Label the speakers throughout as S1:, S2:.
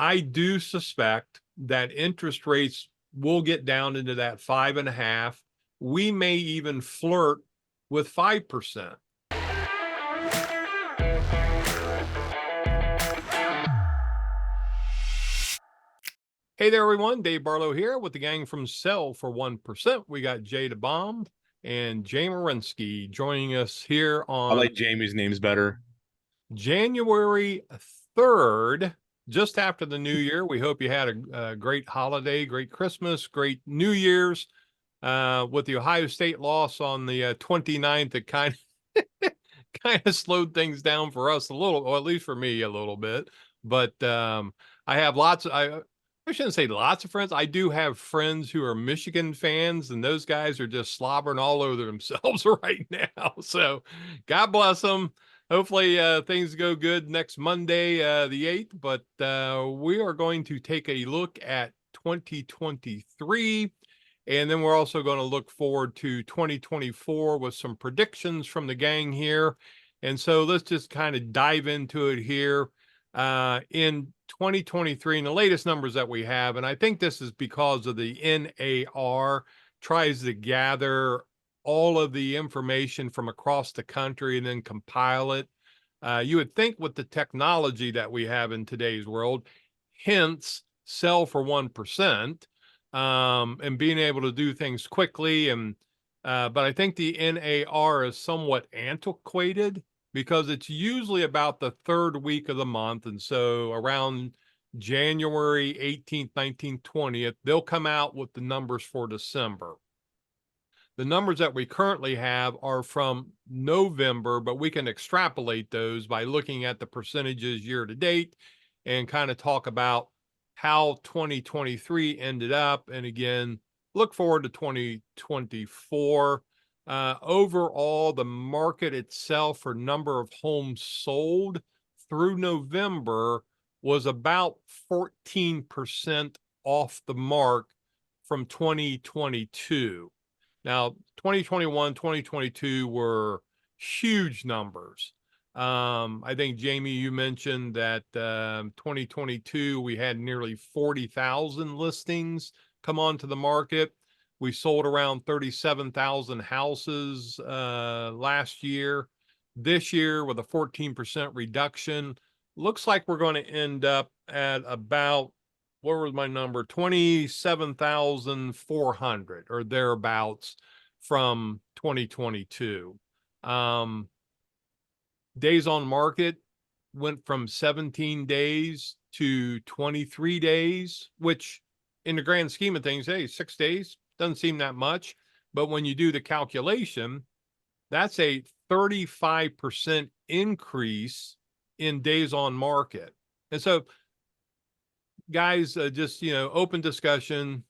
S1: I do suspect that interest rates will get down into that 5.5. We may even flirt with 5%. Hey there, everyone. Dave Barlow here with the gang from Sell for1Percent. We got Jay and Jaime joining us here
S2: I
S1: on
S2: like Jamie's names better.
S1: January 3rd, just after the new year. We hope you had a great holiday, great Christmas, great New Year's. With the Ohio State loss on the 29th, it kind of slowed things down for us a little, or at least for me a little bit. But I have I shouldn't say lots of friends. I do have friends who are Michigan fans, and those guys are just slobbering all over themselves right now. So God bless them. Hopefully things go good next Monday, the 8th. But we are going to take a look at 2023. And then we're also going to look forward to 2024 with some predictions from the gang here. And so let's just kind of dive into it here. In 2023 and the latest numbers that we have, and I think this is because of the NAR tries to gather all of the information from across the country and then compile it. You would think with the technology that we have in today's world, hence Sell for1Percent, and being able to do things quickly. And but I think the NAR is somewhat antiquated because it's usually about the third week of the month. And so around January 18th, 19th, 20th, they'll come out with the numbers for December. The numbers that we currently have are from November, but we can extrapolate those by looking at the percentages year to date and kind of talk about how 2023 ended up. And again, look forward to 2024. Overall, the market itself for number of homes sold through November was about 14% off the mark from 2022. Now, 2021, 2022 were huge numbers. I think, Jaime, you mentioned that 2022, we had nearly 40,000 listings come onto the market. We sold around 37,000 houses last year. This year, with a 14% reduction, looks like we're going to end up at about, what was my number? 27,400 or thereabouts from 2022. Days on market went from 17 days to 23 days, which in the grand scheme of things, hey, 6 days doesn't seem that much. But when you do the calculation, that's a 35% increase in days on market. And so, guys, just, open discussion,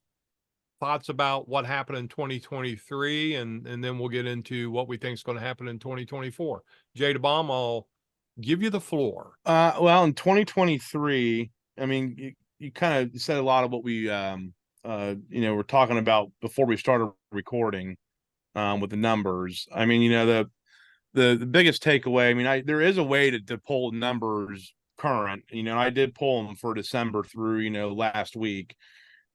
S1: thoughts about what happened in 2023, and then we'll get into what we think is going to happen in 2024. Jay, I'll give you the floor.
S2: Well, in 2023, I mean, you kind of said a lot of what we, we're talking about before we started recording, with the numbers. I mean, the biggest takeaway, I mean, there is a way to pull numbers current. I did pull them for December through, last week.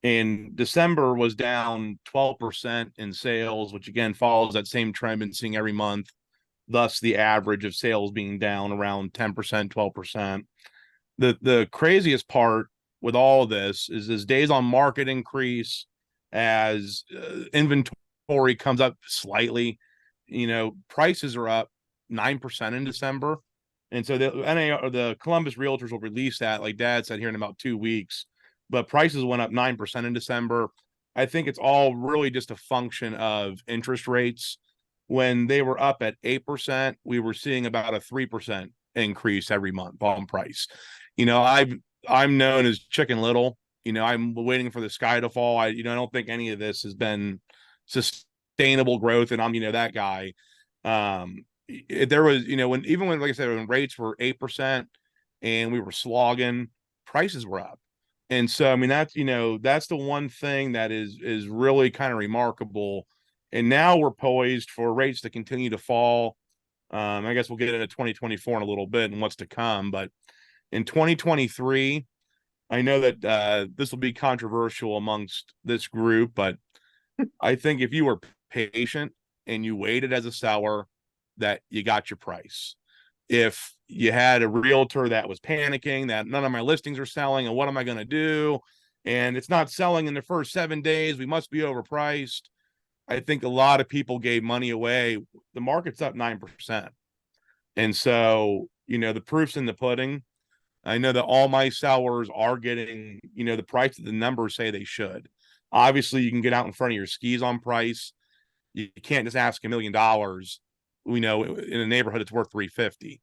S2: And December was down 12% in sales, which again follows that same trend been seeing every month. Thus, the average of sales being down around 10%, 12%. The craziest part with all of this is as days on market increase, as inventory comes up slightly, prices are up 9% in December. And so the Columbus Realtors will release that, like Dad said, here in about 2 weeks. But prices went up 9% in December. I think it's all really just a function of interest rates. When they were up at 8%, we were seeing about a 3% increase every month on price. I'm known as Chicken Little. I'm waiting for the sky to fall. I don't think any of this has been sustainable growth, and I'm that guy. There was when like I said, when rates were 8% and we were slogging, prices were up. And so, I mean, that's the one thing that is really kind of remarkable. And now we're poised for rates to continue to fall. I guess we'll get into 2024 in a little bit and what's to come. But in 2023, I know that this will be controversial amongst this group, but I think if you were patient and you waited as a seller, that you got your price. If you had a realtor that was panicking that none of my listings are selling and what am I going to do? And it's not selling in the first 7 days, we must be overpriced. I think a lot of people gave money away. The market's up 9%. And so, the proof's in the pudding. I know that all my sellers are getting, the price that the numbers say they should. Obviously, you can get out in front of your skis on price. You can't just ask $1 million, in a neighborhood it's worth 350.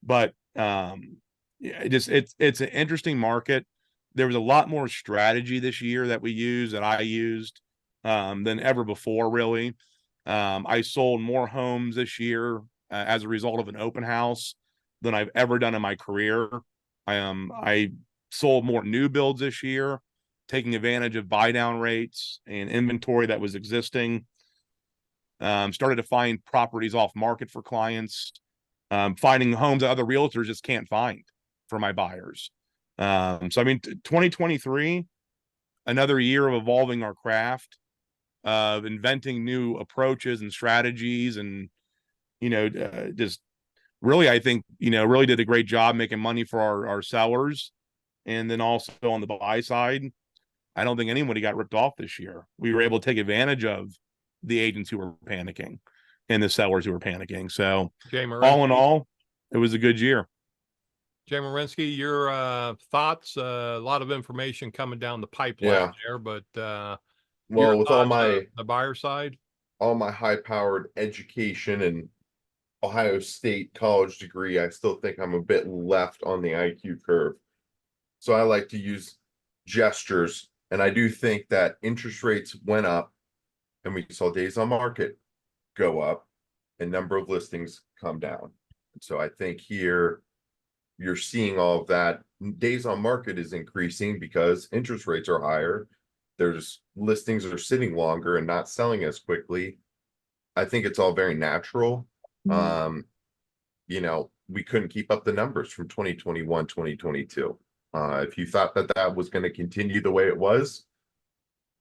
S2: But yeah, it's an interesting market. There was a lot more strategy this year that I used than ever before, really. I sold more homes this year as a result of an open house than I've ever done in my career. I sold more new builds this year, taking advantage of buy down rates and inventory that was existing. Started to find properties off market for clients, finding homes that other realtors just can't find for my buyers. So I mean, 2023, another year of evolving our craft, of inventing new approaches and strategies, and just really, I think really did a great job making money for our sellers, and then also on the buy side, I don't think anybody got ripped off this year. We were able to take advantage of the agents who were panicking and the sellers who were panicking. So
S1: Jay
S2: all in
S1: Marinsky.
S2: all, it was a good year.
S1: Jay Marinsky, your thoughts? A lot of information coming down the pipeline
S3: Yeah.
S1: there, but your
S3: Well, with
S1: thoughts on the buyer side?
S3: all my high-powered education and Ohio State college degree, I still think I'm a bit left on the IQ curve. So I like to use gestures, and I do think that interest rates went up, and we saw days on market go up, and number of listings come down. So I think here you're seeing all of that. Days on market is increasing because interest rates are higher. There's listings that are sitting longer and not selling as quickly. I think it's all very natural. We couldn't keep up the numbers from 2021, 2022. If you thought that that was going to continue the way it was,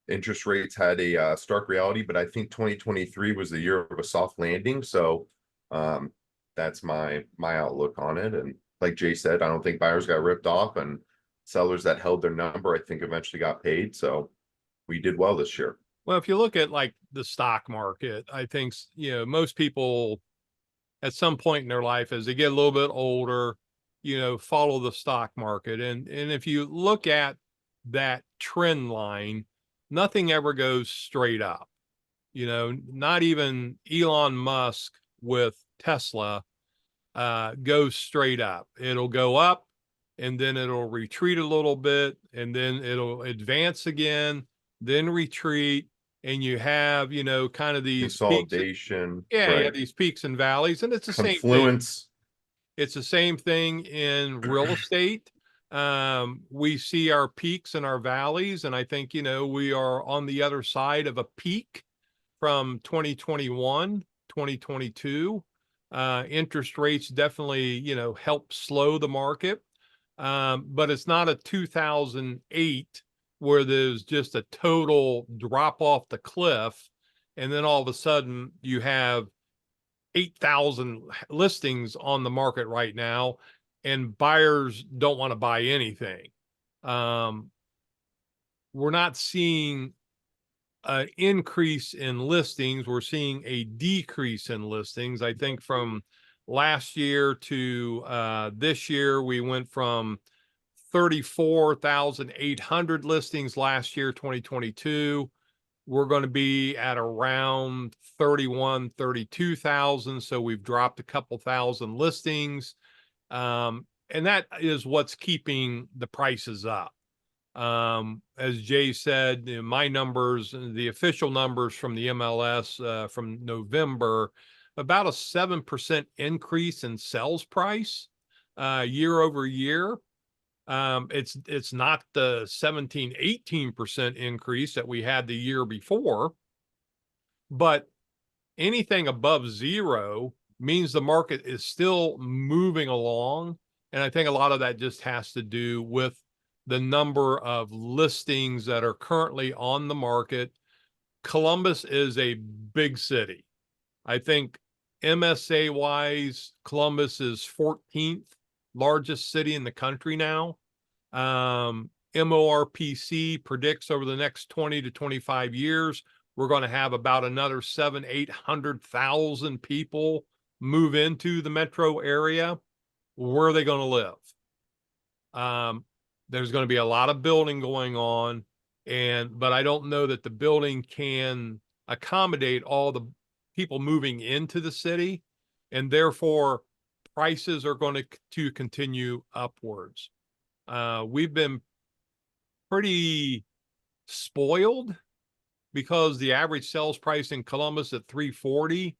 S3: interest rates had a stark reality, but I think 2023 was the year of a soft landing. So that's my outlook on it. And like Jay said, I don't think buyers got ripped off, and sellers that held their number, I think eventually got paid. So we did well this year.
S1: Well, if you look at like the stock market, I think, most people at some point in their life, as they get a little bit older, follow the stock market. And if you look at that trend line, nothing ever goes straight up. Not even Elon Musk with Tesla goes straight up. It'll go up and then it'll retreat a little bit and then it'll advance again, then retreat. And you have, kind of these peaks.
S3: Consolidation.
S1: Yeah, you have
S3: Right.
S1: these peaks and valleys, and it's the same thing.
S3: Confluence.
S1: It's the same thing in real estate. We see our peaks and our valleys, and I think, we are on the other side of a peak from 2021, 2022. Interest rates definitely, help slow the market. But it's not a 2008 where there's just a total drop off the cliff. And then all of a sudden you have 8,000 listings on the market right now, and buyers don't want to buy anything. We're not seeing an increase in listings. We're seeing a decrease in listings. I think from last year to this year, we went from 34,800 listings last year, 2022. We're going to be at around 32,000. So we've dropped a couple thousand listings. And that is what's keeping the prices up. As Jay said, my numbers, the official numbers from the MLS from November, about a 7% increase in sales price year over year. It's not the 17, 18% increase that we had the year before, but anything above zero means the market is still moving along. And I think a lot of that just has to do with the number of listings that are currently on the market. Columbus is a big city. I think MSA wise, Columbus is 14th largest city in the country now. MORPC predicts over the next 20 to 25 years, we're going to have about another 800,000 people move into the metro area. Where are they going to live? There's going to be a lot of building going on, but I don't know that the building can accommodate all the people moving into the city, and therefore prices are going to continue upwards. We've been pretty spoiled because the average sales price in Columbus at 340.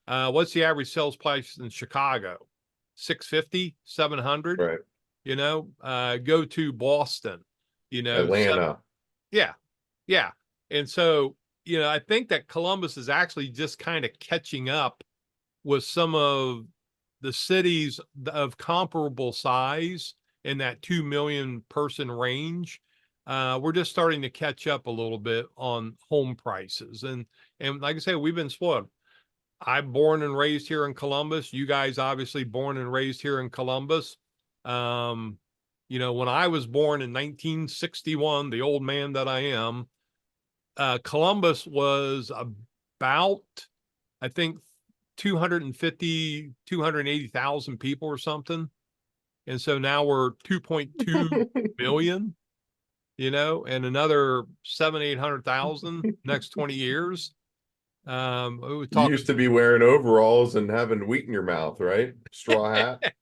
S1: What's the average sales price in Chicago? 650, 700.
S3: Right.
S1: You know, go to Boston, you know,
S3: Atlanta.
S1: yeah. And so, you know, I think that Columbus is actually just kind of catching up with some of the cities of comparable size in that 2 million person range. We're just starting to catch up a little bit on home prices. And like I say, we've been spoiled. I'm born and raised here in Columbus. You guys obviously born and raised here in Columbus. You know, when I was born in 1961, the old man that I am, Columbus was about, I think, 250, 280,000 people or something. And so now we're 2.2 million, you know, and another 800,000 next 20 years. We
S3: You
S1: talk.
S3: used to be wearing overalls and having wheat in your mouth, right? Straw hat.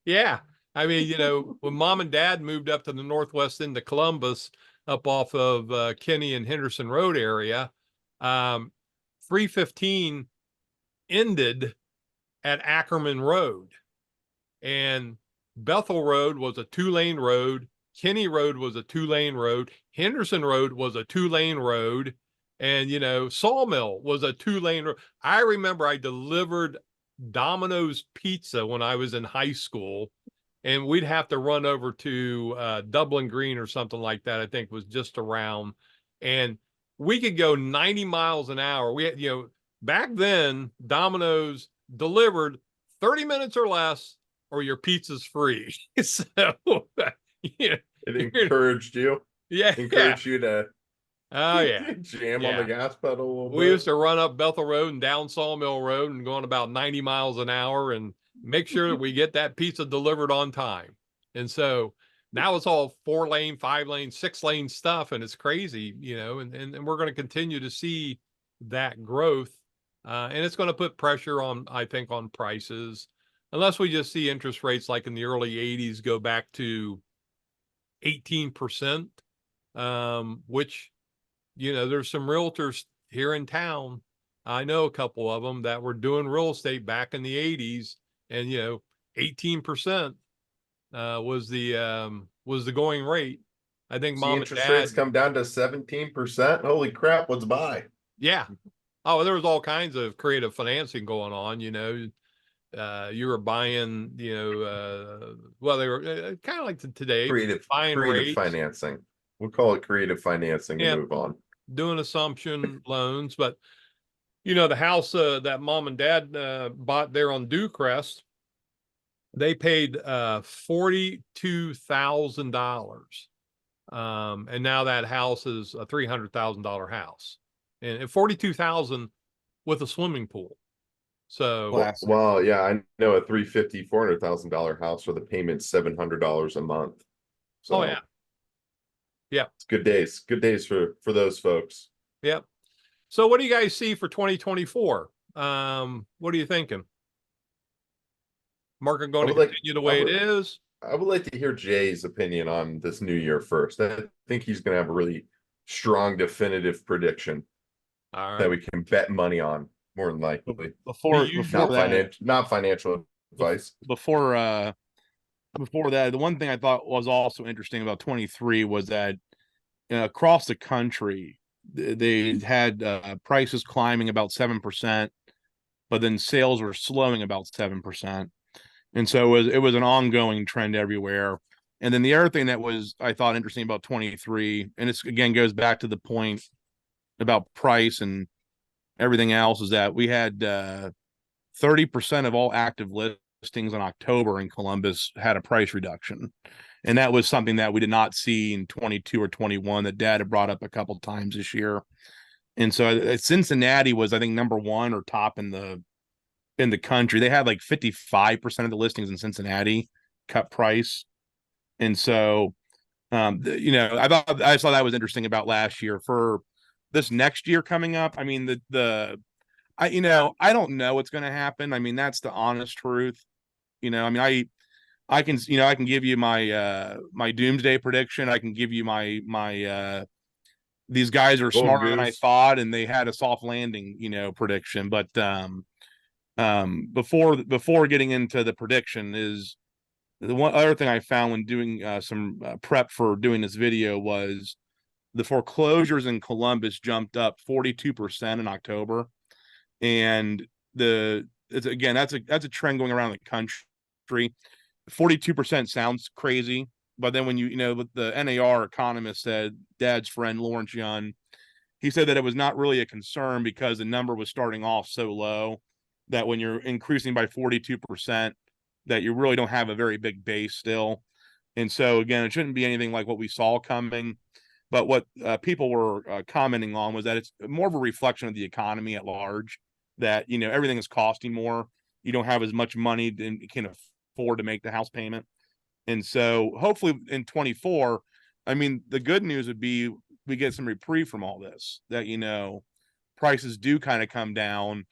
S1: Yeah. I mean, you know, when mom and dad moved up to the northwest end of Columbus, up off of Kenny and Henderson Road area, 315 ended at Ackerman Road. And Bethel Road was a 2-lane road. Kenny Road was a 2-lane road. Henderson Road was a 2-lane road. And, you know, Sawmill was a 2-lane road. I remember I delivered Domino's Pizza when I was in high school, and we'd have to run over to Dublin Green or something like that, I think was just around. And we could go 90 miles an hour. We had, you know, back then, Domino's delivered 30 minutes or less, or your pizza's free. So, yeah,
S3: It encouraged you.
S1: yeah,
S3: Encouraged you to
S1: oh yeah,
S3: jam on
S1: yeah.
S3: the gas pedal a little
S1: We
S3: bit.
S1: used to run up Bethel Road and down Sawmill Road and going about 90 miles an hour and make sure that we get that pizza delivered on time. And so now it's all 4-lane, 5-lane, 6-lane stuff, and it's crazy, you know, and we're going to continue to see that growth. And it's going to put pressure on, I think, on prices, unless we just see interest rates like in the early 80s go back to 18%, which, you know, there's some realtors here in town. I know a couple of them that were doing real estate back in the 80s, and, you know, 18% was the going rate. I think
S3: See
S1: mom and
S3: interest rates
S1: dad,
S3: come down to 17%. Holy crap, let's buy.
S1: yeah. Oh, there was all kinds of creative financing going on, you know. You were buying, you know, well, they were kind of like today,
S3: Creative
S1: buying rates,
S3: financing. We'll call it creative financing and
S1: yeah,
S3: move on.
S1: doing assumption loans. But, you know, the house that mom and dad bought there on Dewcrest, they paid $42,000. And now that house is a $300,000 house, and 42,000 with a swimming pool. So,
S2: Classic.
S3: Well, yeah, I know a $400,000 house where the payment's $700 a month. So
S1: oh yeah, yeah,
S3: it's good days. Good days for those folks.
S1: yeah. So what do you guys see for 2024? What are you thinking? Market going to continue the way it is?
S3: I would like to hear Jay's opinion on this new year first. I think he's going to have a really strong, definitive prediction
S1: All
S3: that
S1: right.
S3: we can bet money on, more than likely.
S2: Before that,
S3: Not financial advice.
S2: before that, the one thing I thought was also interesting about 23 was that across the country, they had prices climbing about 7%, but then sales were slowing about 7%. And so it was an ongoing trend everywhere. And then the other thing that was, I thought, interesting about 23, and it's again goes back to the point about price and everything else, is that we had 30% of all active listings in October in Columbus had a price reduction. And that was something that we did not see in 22 or 21 that Dad had brought up a couple times this year. And so Cincinnati was, I think, number one or top in the country. They had like 55% of the listings in Cincinnati cut price. And so, I saw that was interesting about last year. For this next year coming up, I mean, I don't know what's going to happen. I mean, that's the honest truth. I mean, I can give you my doomsday prediction. I can give you my these guys are
S3: Golden
S2: smarter than I
S3: Goose.
S2: thought, and they had a soft landing, prediction. But before getting into the prediction, is the one other thing I found when doing some prep for doing this video was the foreclosures in Columbus jumped up 42% in October, and that's a trend going around the country. 42% sounds crazy, but then when the NAR economist said, Dad's friend Lawrence Young, he said that it was not really a concern because the number was starting off so low that when you're increasing by 42%, that you really don't have a very big base still. And so again, it shouldn't be anything like what we saw coming. But what people were commenting on was that it's more of a reflection of the economy at large, that everything is costing more. You don't have as much money and can afford to make the house payment. And so hopefully in 24, I mean, the good news would be we get some reprieve from all this, that prices do kind of come down,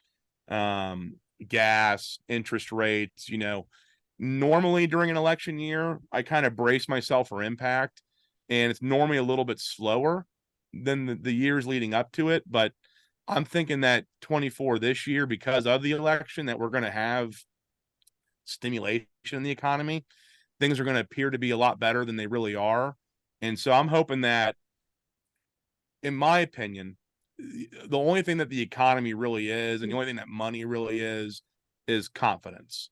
S2: gas, interest rates. Normally during an election year, I kind of brace myself for impact, and it's normally a little bit slower than the years leading up to it. But I'm thinking that 24 this year, because of the election, that we're going to have stimulation in the economy. Things are going to appear to be a lot better than they really are. And so I'm hoping that, in my opinion, the only thing that the economy really is, and the only thing that money really is confidence.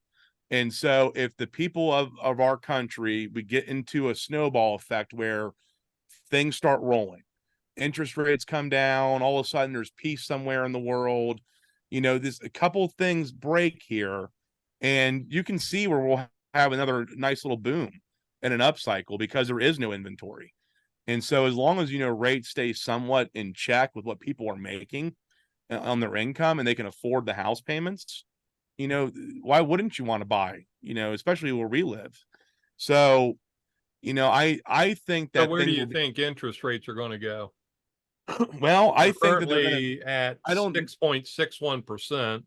S2: And so if the people of our country, we get into a snowball effect where things start rolling, interest rates come down, all of a sudden there's peace somewhere in the world, this a couple of things break here, and you can see where we'll have another nice little boom and an upcycle, because there is no inventory. And so as long as rates stay somewhat in check with what people are making on their income, and they can afford the house payments, why wouldn't you want to buy, especially where we live? So, I think
S1: So
S2: that
S1: where do
S2: things
S1: you
S2: will
S1: think interest rates are going to go?
S2: well, I
S1: We're
S2: think that they're going to,
S1: currently at
S2: I don't,
S1: 6.61%.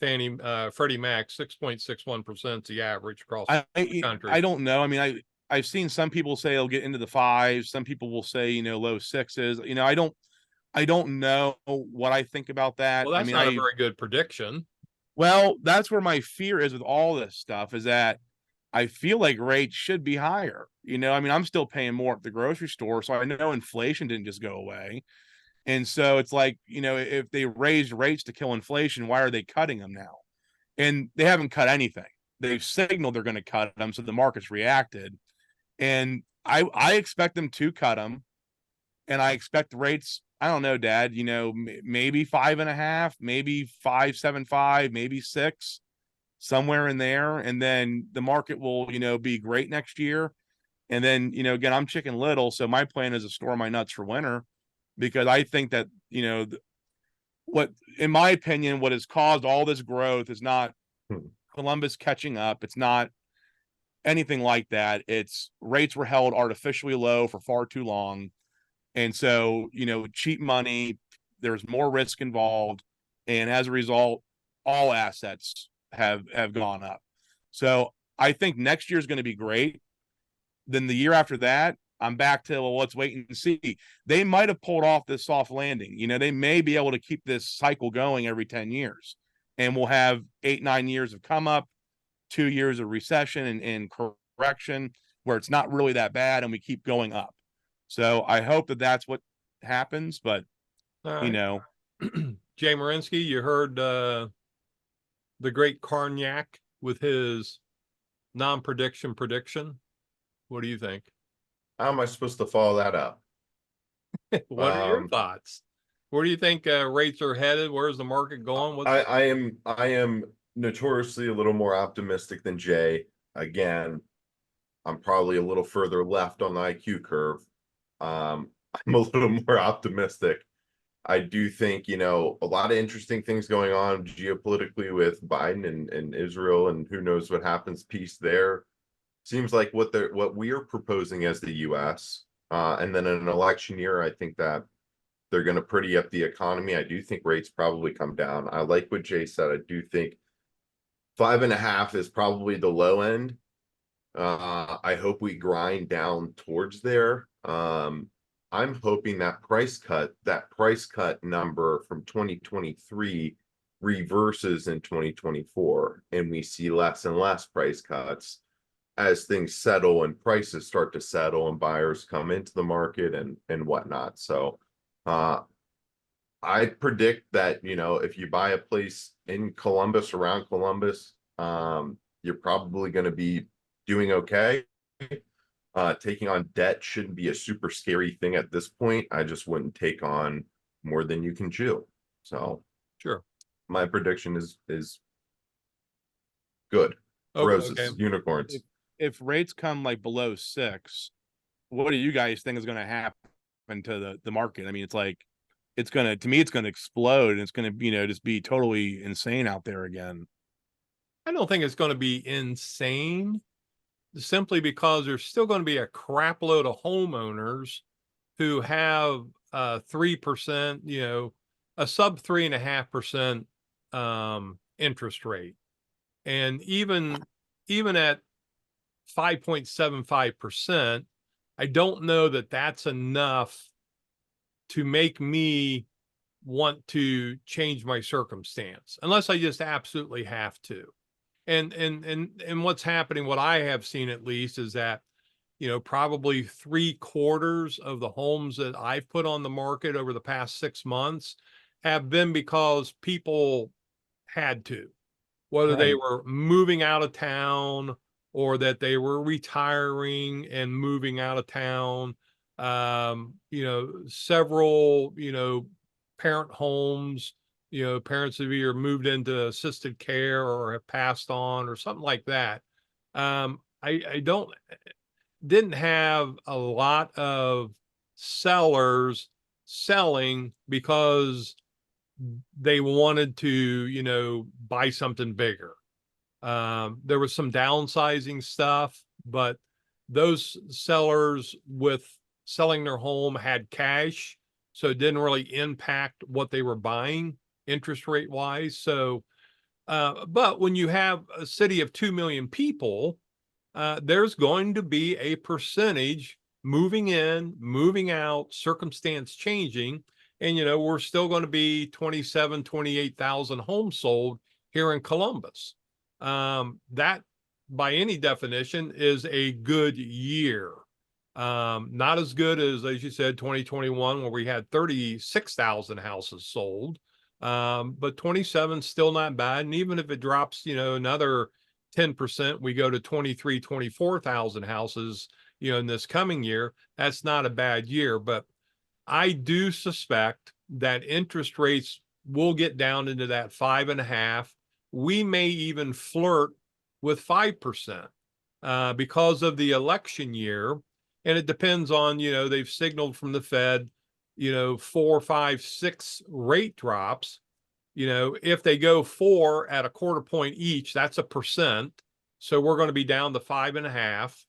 S1: Freddie Mac, 6.61% is the average across the country.
S2: I don't know. I mean, I've seen some people say it'll get into the fives. Some people will say, low sixes. I don't know what I think about that.
S1: Well,
S2: I
S1: that's
S2: mean,
S1: not a very good prediction.
S2: well, that's where my fear is with all this stuff, is that I feel like rates should be higher. I mean, I'm still paying more at the grocery store, so I know inflation didn't just go away. And so it's like, if they raised rates to kill inflation, why are they cutting them now? And they haven't cut anything. They've signaled they're going to cut them, so the market's reacted. And I expect them to cut them, and I expect rates. I don't know, Dad. Maybe 5.5, maybe 5.75, maybe 6, somewhere in there, and then the market will, be great next year. And then, again, I'm Chicken Little, so my plan is to store my nuts for winter, because I think that, what, in my opinion, what has caused all this growth is not Columbus catching up. It's not anything like that. It's rates were held artificially low for far too long. And so, cheap money, there's more risk involved. And as a result, all assets have gone up. So I think next year is going to be great. Then the year after that, I'm back to, well, let's wait and see. They might have pulled off this soft landing. They may be able to keep this cycle going every 10 years. And we'll have 8, 9 years of come up, 2 years of recession and correction, where it's not really that bad and we keep going up. So I hope that that's what happens. But,
S1: All right. Jay Marinsky, you heard the great Carniac with his non-prediction prediction. What do you think?
S3: How am I supposed to follow that up?
S1: What are your
S3: Um,
S1: thoughts? Where do you think rates are headed? Where's the market going? What's
S3: I am notoriously a little more optimistic than Jay. Again, I'm probably a little further left on the IQ curve. I'm a little more optimistic. I do think, a lot of interesting things going on geopolitically with Biden and Israel, and who knows what happens peace there. Seems like what we are proposing as the US, and then in an election year, I think that they're going to pretty up the economy. I do think rates probably come down. I like what Jay said. I do think 5.5 is probably the low end. I hope we grind down towards there. I'm hoping that price cut number from 2023 reverses in 2024, and we see less and less price cuts as things settle and prices start to settle and buyers come into the market and whatnot. So I predict that, if you buy a place in Columbus, around Columbus, you're probably going to be doing okay. Taking on debt shouldn't be a super scary thing at this point. I just wouldn't take on more than you can chew. So
S1: sure.
S3: my prediction is good.
S1: Okay.
S3: Roses, unicorns.
S2: If rates come like below 6, what do you guys think is going to happen to the market? I mean, it's like, to me, it's going to explode, and it's going to, just be totally insane out there again.
S1: I don't think it's going to be insane, simply because there's still going to be a crap load of homeowners who have 3%, a sub 3.5% interest rate. And even at 5.75%, I don't know that that's enough to make me want to change my circumstance, unless I just absolutely have to. And what's happening, what I have seen at least, is that, probably 3/4 of the homes that I've put on the market over the past 6 months have been because people had to, whether they
S2: Right.
S1: were moving out of town or that they were retiring and moving out of town. Several, parent homes, parents have either moved into assisted care or have passed on or something like that. I didn't have a lot of sellers selling because they wanted to, buy something bigger. There was some downsizing stuff, but those sellers with selling their home had cash, so it didn't really impact what they were buying interest rate wise. So, but when you have a city of 2 million people, there's going to be a percentage moving in, moving out, circumstance changing. And, we're still going to be 28,000 homes sold here in Columbus. That, by any definition, is a good year. Not as good as you said, 2021, where we had 36,000 houses sold. But 27 still not bad. And even if it drops, another 10%, we go to 24,000 houses, in this coming year. That's not a bad year, but I do suspect that interest rates will get down into that 5.5. We may even flirt with 5% because of the election year. And it depends on, they've signaled from the Fed, 4, 5, 6 rate drops. If they go 4 at a quarter point each, that's 1%. So we're going to be down to 5.5.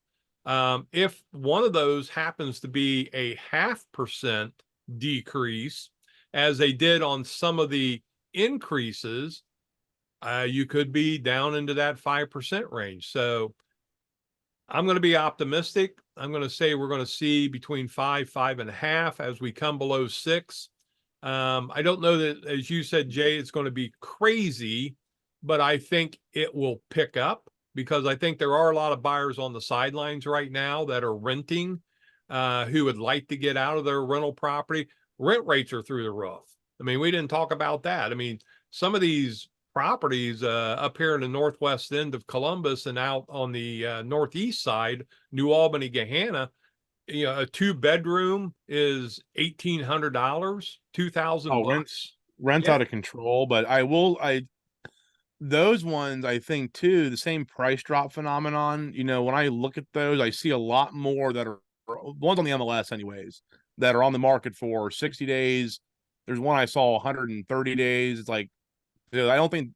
S1: If one of those happens to be a 0.5% decrease, as they did on some of the increases, you could be down into that 5% range. So I'm going to be optimistic. I'm going to say we're going to see between 5.5 as we come below 6. I don't know that, as you said, Jay, it's going to be crazy, but I think it will pick up, because I think there are a lot of buyers on the sidelines right now that are renting, who would like to get out of their rental property. Rent rates are through the roof. I mean, we didn't talk about that. I mean, some of these properties up here in the northwest end of Columbus and out on the northeast side, New Albany, Gahanna. You know, a 2-bedroom is $1,800, 2,000
S2: Oh,
S1: bucks.
S2: rent's
S1: Yeah.
S2: out of control, but those ones, I think too, the same price drop phenomenon. You know, when I look at those, I see a lot more that are ones on the MLS, anyways, that are on the market for 60 days. There's one I saw 130 days. It's like, you know, I think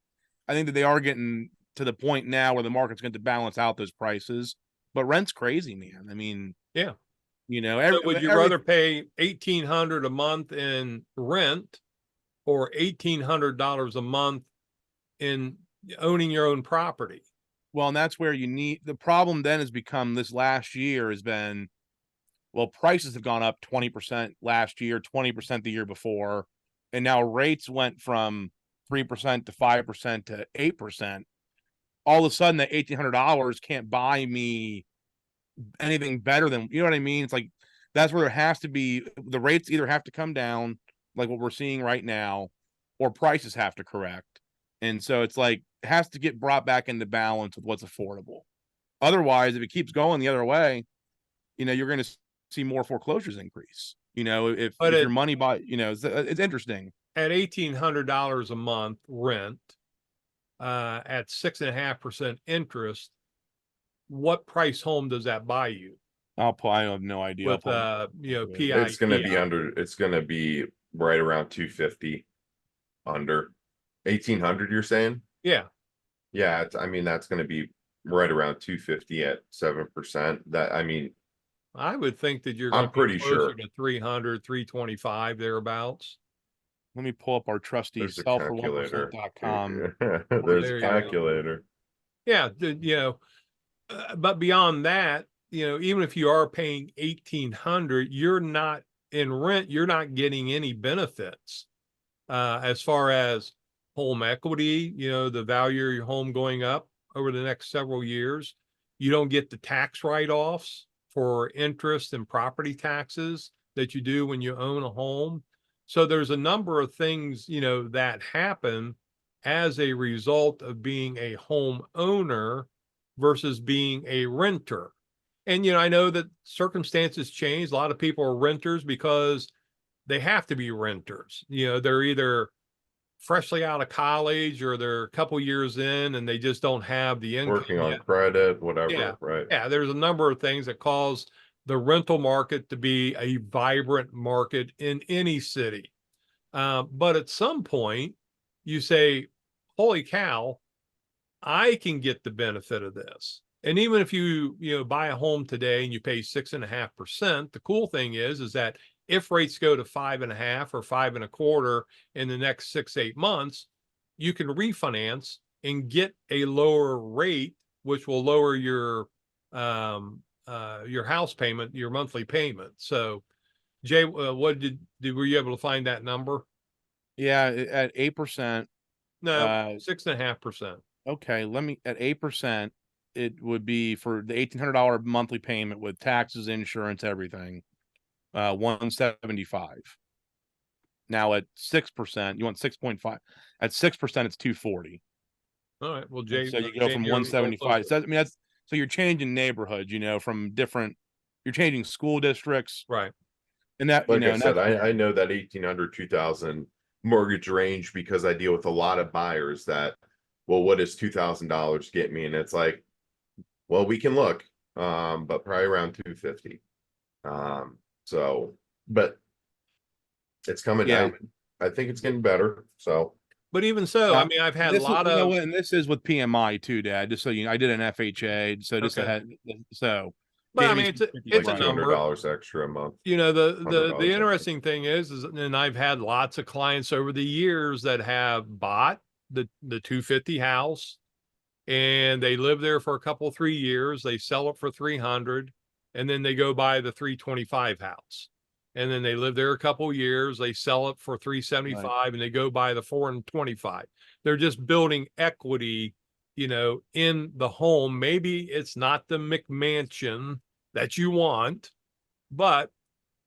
S2: that they are getting to the point now where the market's going to balance out those prices. But rent's crazy, man. I mean,
S1: Yeah.
S2: you know,
S1: So would you rather pay $1,800 a month in rent or $1,800 a month in owning your own property?
S2: well, and that's where the problem then has become this last year has been, well, prices have gone up 20% last year, 20% the year before, and now rates went from 3% to 5% to 8%. All of a sudden, that $1,800 can't buy me anything better than, you know what I mean? It's like that's where there has to be, the rates either have to come down, like what we're seeing right now, or prices have to correct. And so it's like it has to get brought back into balance with what's affordable. Otherwise, if it keeps going the other way, you know, you're going to see more foreclosures increase. You know, if
S1: But
S2: your money buy, you know, it's interesting.
S1: at $1,800 a month rent, at 6.5% interest, what price home does that buy you
S2: I have no idea.
S1: with you know,
S3: It's gonna be
S1: PITI?
S3: it's gonna be right around 250 under 1,800, you're saying?
S1: Yeah.
S3: Yeah, I mean, that's gonna be right around 250 at 7%. That, I mean,
S1: I would think that you're
S3: I'm
S1: going to be
S3: pretty
S1: closer
S3: sure.
S1: to 300, 325 thereabouts.
S2: Let me pull up our trusty
S3: There's a calculator.
S2: SellFor1Percent.com.
S3: There's
S1: There
S3: a
S1: you go.
S3: calculator.
S1: Yeah, you know, but beyond that, you know, even if you are paying 1,800, you're not in rent, you're not getting any benefits as far as home equity, you know, the value of your home going up over the next several years. You don't get the tax write-offs for interest and property taxes that you do when you own a home. So there's a number of things, you know, that happen as a result of being a home owner versus being a renter. And, you know, I know that circumstances change. A lot of people are renters because they have to be renters. You know, they're either freshly out of college or they're a couple years in and they just don't have the income
S3: Working on
S1: yet.
S3: credit,
S1: Yeah.
S3: whatever, right?
S1: Yeah. There's a number of things that cause the rental market to be a vibrant market in any city. But at some point, you say, holy cow, I can get the benefit of this. And even if you know, buy a home today and you pay 6.5%, the cool thing is that if rates go to 5.5 or 5.25 in the next 6-8 months, you can refinance and get a lower rate, which will lower your house payment, your monthly payment. So, Jay, what were you able to find that number?
S2: Yeah, at 8%.
S1: No, 6.5%.
S2: Okay, at 8%, it would be for the $1,800 monthly payment with taxes, insurance, everything, 175. Now at 6%, you want 6.5. At 6%, it's 240.
S1: All right. Well,
S2: And
S1: Jay,
S2: so you go from
S1: you're a little
S2: 175.
S1: closer.
S2: So I mean that's so you're changing neighborhoods, you know, from different. You're changing school districts,
S1: Right.
S2: and that you
S3: Like
S2: know,
S3: I
S2: and
S3: said,
S2: that's
S3: I know that 1,800, 2,000 mortgage range because I deal with a lot of buyers that, well, what does $2,000 get me? And it's like, well, we can look, but probably around 250. So, but it's coming.
S2: yeah.
S3: I think it's getting better. So,
S1: But even so, I mean, I've had a
S2: This is,
S1: lot
S2: you know
S1: of,
S2: what, and this is with PMI too, Dad. Just so you know, I did an FHA, so just
S1: okay.
S2: ahead. So
S1: But I
S2: Jamie's
S1: mean, it's
S3: like
S1: a
S2: right.
S1: number.
S3: $200 extra a month.
S1: You know, the
S3: $100
S1: interesting thing is, and I've had lots of clients over the years that have bought the 250 house and they live there for a couple, 3 years. They sell it for 300 and then they go buy the 325 house. And then they live there a couple years. They sell it for 375
S2: Right.
S1: and they go buy the 425. They're just building equity, you know, in the home. Maybe it's not the McMansion that you want, but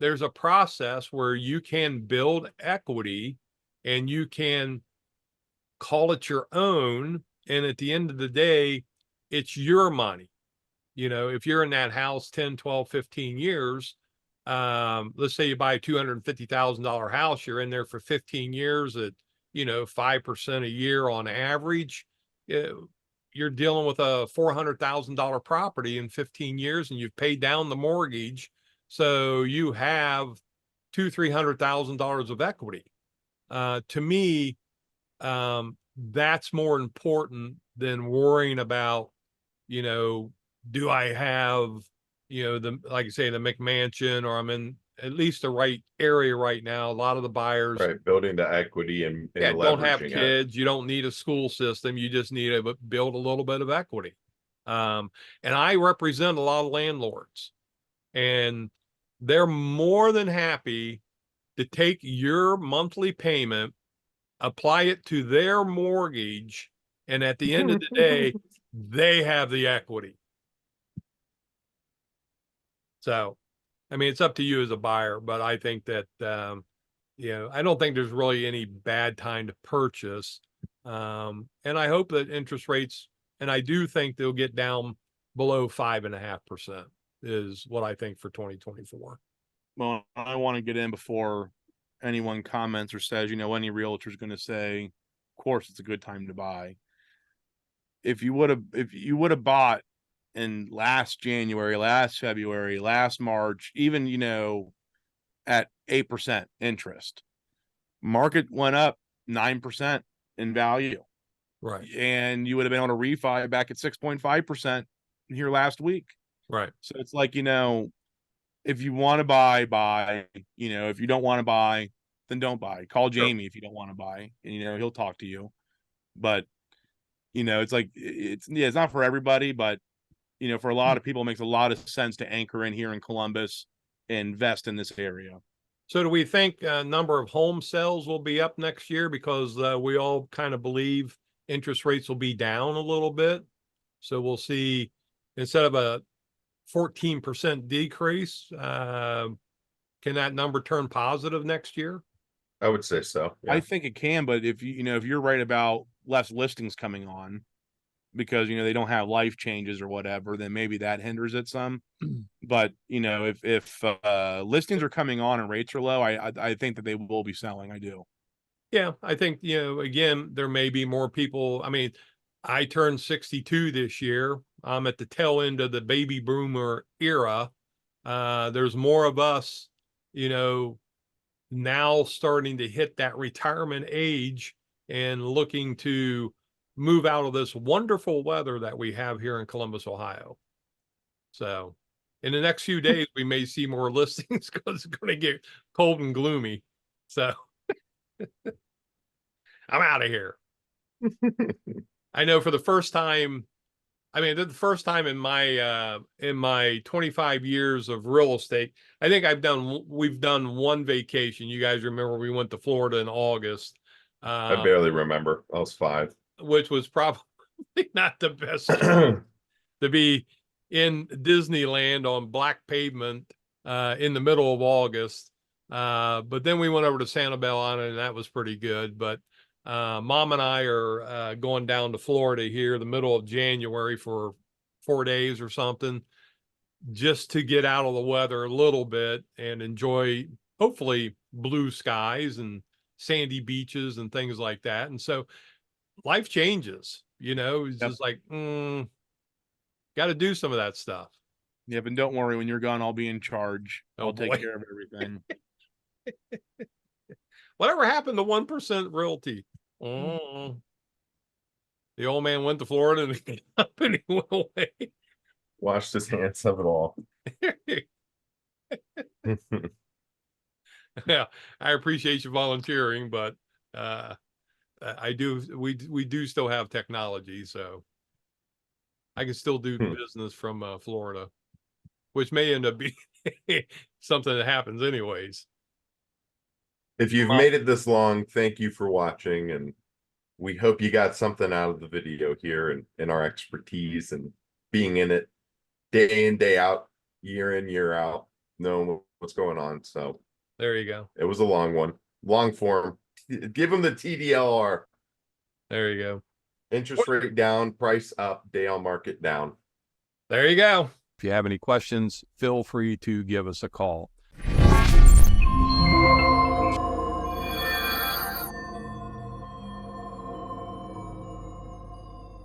S1: there's a process where you can build equity and you can call it your own. And at the end of the day, it's your money. You know, if you're in that house 10, 12, 15 years, let's say you buy a $250,000 house, you're in there for 15 years at, 5% a year on average. You're dealing with a $400,000 property in 15 years and you've paid down the mortgage. So you have $300,000 of equity. To me, that's more important than worrying about, do I have, like I say, the McMansion, or I'm in at least the right area right now. A lot of the buyers,
S3: Right, building the equity and
S1: don't have
S3: leveraging it.
S1: kids. You don't need a school system. You just need to build a little bit of equity. And I represent a lot of landlords, and they're more than happy to take your monthly payment, apply it to their mortgage, and at the end of the day, they have the equity. So, I mean, it's up to you as a buyer, but I think that, I don't think there's really any bad time to purchase. And I hope that interest rates, and I do think they'll get down below 5.5% is what I think for 2024.
S2: Well, I want to get in before anyone comments or says, any realtor is going to say, of course, it's a good time to buy. If you would have bought in last January, last February, last March, even, at 8% interest, market went up 9% in value.
S1: Right.
S2: And you would have been able to refi back at 6.5% here last week.
S1: Right.
S2: So it's like, if you want to buy, if you don't want to buy, then don't buy. Call Jaime if you don't want to buy, and, he'll talk to you. But, it's like, it's not for everybody, but, for a lot of people, it makes a lot of sense to anchor in here in Columbus and invest in this area.
S1: So do we think number of home sales will be up next year? Because we all kind of believe interest rates will be down a little bit. So we'll see, instead of a 14% decrease, can that number turn positive next year?
S3: I would say so. Yeah.
S2: I think it can, but if if you're right about less listings coming on because they don't have life changes or whatever, then maybe that hinders it some. But if listings are coming on and rates are low, I think that they will be selling. I do.
S1: Yeah, I think, again, there may be more people. I mean, I turned 62 this year. I'm at the tail end of the baby boomer era. There's more of us, now starting to hit that retirement age and looking to move out of this wonderful weather that we have here in Columbus, Ohio. So in the next few days, we may see more listings because it's going to get cold and gloomy. So I'm out of here. I know for the first time, the first time in my 25 years of real estate, I think we've done one vacation. You guys remember we went to Florida in August.
S3: I barely remember. I was 5.
S1: Which was probably not the best to be in Disneyland on black pavement in the middle of August. But then we went over to Santa Bella, and that was pretty good. But Mom and I are going down to Florida here the middle of January for 4 days or something, just to get out of the weather a little bit and enjoy, hopefully, blue skies and sandy beaches and things like that. And so life changes, it's just like, got to do some of that stuff.
S2: Yeah, but don't worry, when you're gone, I'll be in charge. I'll take care of everything.
S1: Whatever happened to 1% Realty? The old man went to Florida and the company went away.
S3: Washed his hands of it all.
S1: Yeah, I appreciate you volunteering, but we do still have technology, so I can still do business from Florida, which may end up being something that happens anyways.
S3: If you've made it this long, thank you for watching, and we hope you got something out of the video here and our expertise and being in it day in, day out, year in, year out, knowing what's going on. So
S1: there you go.
S3: It was a long one, long form. Give them the TDLR.
S1: There you go.
S3: Interest rate down, price up, day on market down.
S1: There you go. If you have any questions, feel free to give us a call.